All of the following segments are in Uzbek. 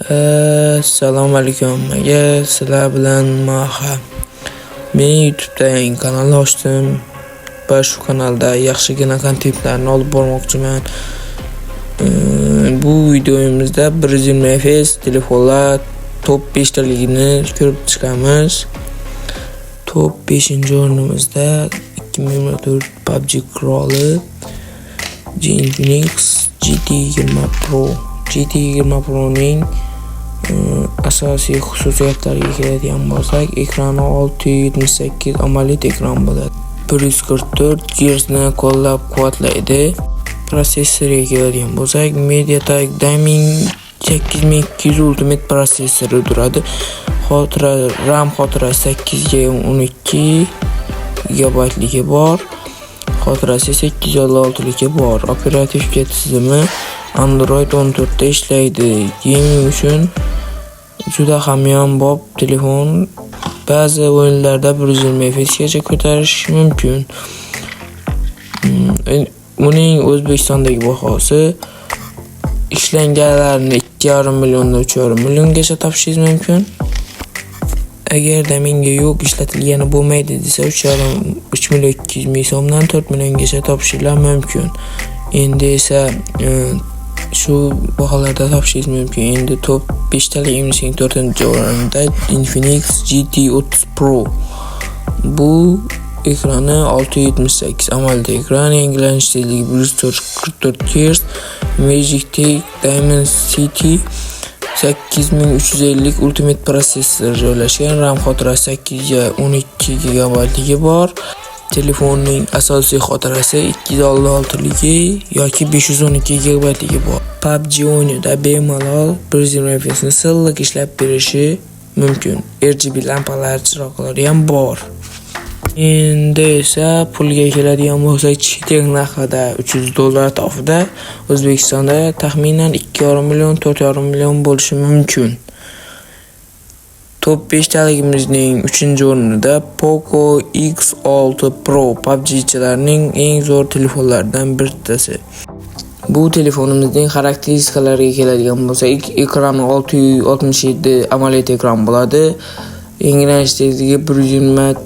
Assalomu alaykum hammaga. Sizlar bilan Maha. Men YouTube'da yangi kanal ochdim va shu kanalda yaxshigina kontentlarni olib bormoqchiman. Bu videomizda 120 fps telefonlar top 5 taligini ko'rib chiqamiz. Top 5-o'rnimizda 2024 PUBG quroli Infinix GT20 Pro. GT20 Pro'ning asosiy xususiyatlariga keladigan bo'lsak, ekrani 678 AMOLED ekran bo'ladi. 144 Hz ni qo'llab-quvvatlaydi. Protsessoriga keladigan bo'lsak, MediaTek Dimensity 8200 Ultimate protsessori turadi. RAM xotirasi 8 ga 12 GB bor. Xotirasi 856 ligi bor. Operativ tizimi Android 14 da ishlaydi. Gaming uchun juda hamyonbop telefon. Ba'zi o'yinlarda 120 fps gacha ko'tarish mumkin. Uning O'zbekistondagi bahosi ishlanganlarni 2,5 milliondan 3,5 milliongacha topishingiz mumkin. Agarda menga yo'q ishlatilgani bo'lmaydi desa 3 million 200 ming so'mdan 4 milliongacha topishingiz mumkin. Endi esa shu baholarda topishingiz mumkin. Endi top 5 taligimizning 4-o'rinda Infinix GT30 Pro. Bu ekrani 678 AMOLED ekran, yangilanish tezligi 144 Hz, MediaTek Dimensity 8350 Ultimate protsessor joylashgan, RAM xotirasi 8 ga 12 GB bor. Telefonning asosiy xotirasi 256 ligi yoki 512 GB bor. PUBG o'yinida bemalol 120 fps ni silliq ishlab berishi mumkin. RGB lampalar, chiroqlari ham bor. Endi esa pulga keladigan bo'lsak, chet el narxida $300 tofida, O'zbekistonda taxminan 2,5 million 4,5 million bo'lishi mumkin. Top 5 taligimizning 3-o'rnida Poco X6 Pro, PUBG'chilarning eng zo'r telefonlaridan birisi. Bu telefonimizning xarakteristikalariga keladigan bo'lsak, ekrani 667 AMOLED ekran bo'ladi. Yangilanish tezligi 120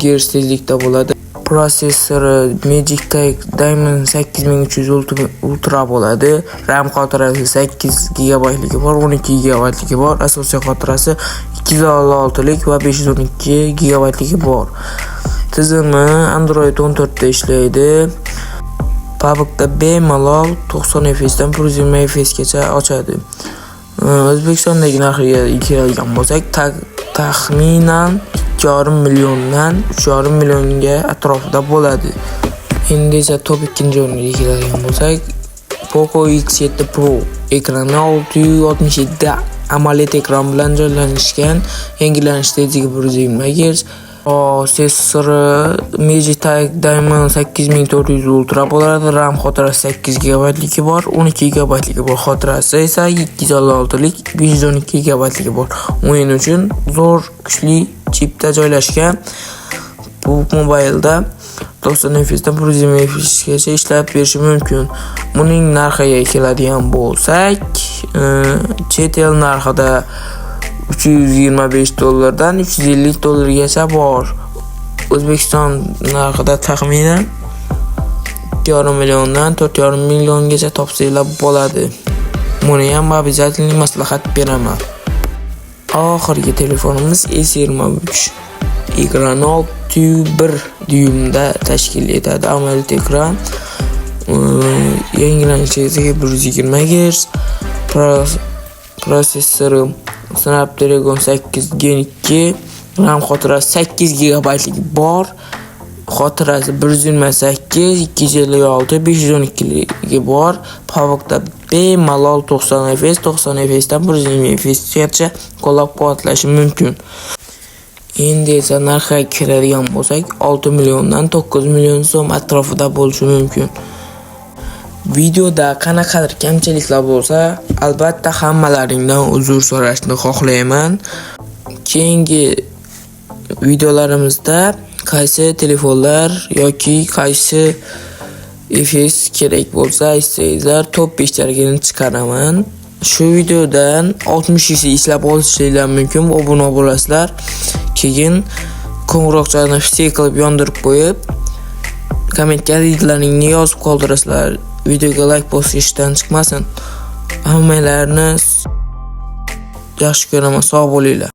Hz tezlikda bo'ladi. Protsessori MediaTek Dimensity 8300 Ultra bo'ladi. RAM xotirasi 8 GB ligi bor, 12 GB ligi bor. Asosiy xotirasi 256 lik va 512 GB ligi bor. Tizimi Android 14 da ishlaydi. PUBG'da bemalol 90 fps dan 120 fps gacha ochadi. O'zbekistondagi narxiga keladigan bo'lsak, taxminan 2,5 milliondan 3,5 millionga atrofida bo'ladi. Endi esa top 2-o'rniga keladigan bo'lsak, Poco X7 Pro ekrani 667 AMOLED ekran bilan joylashgan, yangilanish tezligi 120 Hz. Protsessori MediaTek Dimensity 8400 Ultra bo'ladi. RAM xotirasi 8 GB ligi bor, 12 GB ligi bor. Xotirasi esa 256 lik, 512 GB ligi bor. O'yin uchun zo'r, kuchli chipda joylashgan. Bu mobilda 90 fps dan 120 fps gacha ishlab berishi mumkin. Buning narxiga keladigan bo'lsak, chet el narxida $325 dan $350 gacha bor. O'zbekiston narxida taxminan 2,5 milliondan 4,5 milliongacha topsanglar bo'ladi. Buni ham обязательно maslahat beraman. Oxirgi telefonimiz S23. Ekrani 601 dyumda tashkil etadi. AMOLED ekran. Yangilanish tezligi 120 Hz. Protsessori Snapdragon 8 Gen 2, RAM xotirasi 8 GB bor. Xotirasi 128, 256, 512 ligi bor. PUBG'da bemalol 90 fps dan 120 fps gacha qo'llab-quvvatlashi mumkin. Endi esa narxiga keladigan bo'lsak, 6 milliondan 9 million so'm atrofida bo'lishi mumkin. Videoda qanaqadir kamchiliklar bo'lsa, albatta hammalaringdan uzr so'rashni xohlayman. Keyingi videolarimizda qaysi telefonlar yoki qaysi fps kerak bo'lsa, istayingizlar top 5 taligini chiqaraman. Shu videodan 60 kishi ishlab olishinglar mumkin, obuna bo'lasizlar. Keyin qo'ng'iroqchani fiksiya qilib yondirib qo'yib, kommentga linklarni yozib qoldirasizlar. Videoga like bosishdan chiqmasin. Hammalarni yaxshi ko'raman, sog' bo'linglar.